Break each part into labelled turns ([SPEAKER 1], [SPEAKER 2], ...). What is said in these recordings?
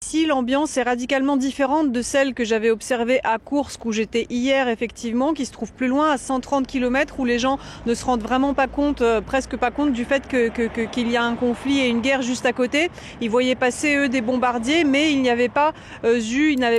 [SPEAKER 1] Ici, l'ambiance est radicalement différente de celle que j'avais observée à Koursk, où j'étais hier, effectivement, qui se trouve plus loin, à 130 km, où les gens ne se rendent vraiment pas compte, presque pas compte du fait qu'il y a un conflit et une guerre juste à côté. Ils voyaient passer, eux, des bombardiers, mais ils n'avaient pas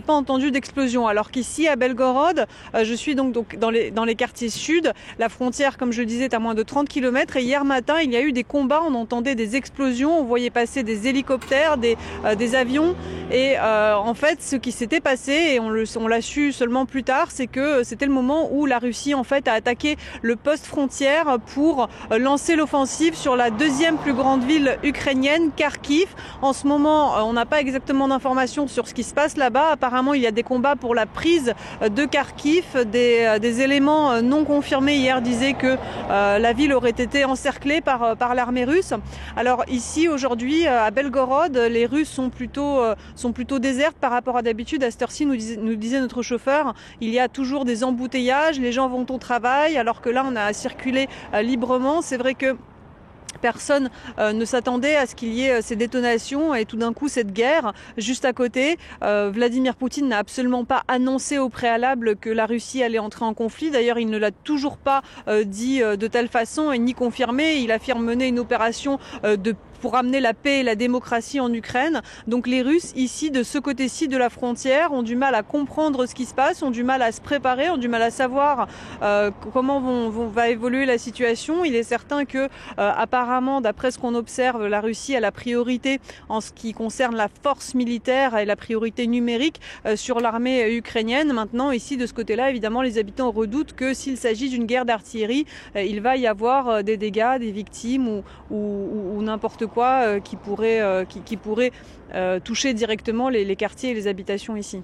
[SPEAKER 1] entendu d'explosion. Alors qu'ici, à Belgorod, je suis donc dans les quartiers sud. La frontière, comme je le disais, est à moins de 30 km. Et hier matin, il y a eu des combats, on entendait des explosions, on voyait passer des hélicoptères, des avions. Et en fait, ce qui s'était passé, et on l'a su seulement plus tard, c'est que c'était le moment où la Russie en fait a attaqué le poste frontière pour lancer l'offensive sur la deuxième plus grande ville ukrainienne, Kharkiv. En ce moment, on n'a pas exactement d'informations sur ce qui se passe là-bas. Apparemment, il y a des combats pour la prise de Kharkiv. Des éléments non confirmés hier disaient que la ville aurait été encerclée par l'armée russe. Alors ici, aujourd'hui, à Belgorod, les Russes sont plutôt désertes par rapport à d'habitude. À cette heure-ci, nous disait notre chauffeur, il y a toujours des embouteillages, les gens vont au travail, alors que là, on a circulé librement. C'est vrai que personne ne s'attendait à ce qu'il y ait ces détonations et tout d'un coup cette guerre juste à côté. Vladimir Poutine n'a absolument pas annoncé au préalable que la Russie allait entrer en conflit. D'ailleurs, il ne l'a toujours pas dit de telle façon et ni confirmé. Il affirme mener une opération pour amener la paix et la démocratie en Ukraine. Donc les Russes, ici, de ce côté-ci de la frontière, ont du mal à comprendre ce qui se passe, ont du mal à se préparer, ont du mal à savoir comment va évoluer la situation. Il est certain que, apparemment, d'après ce qu'on observe, la Russie a la priorité en ce qui concerne la force militaire et la priorité numérique sur l'armée ukrainienne. Maintenant, ici, de ce côté-là, évidemment, les habitants redoutent que s'il s'agit d'une guerre d'artillerie, il va y avoir des dégâts, des victimes ou n'importe quoi qui pourrait toucher directement les quartiers et les habitations ici.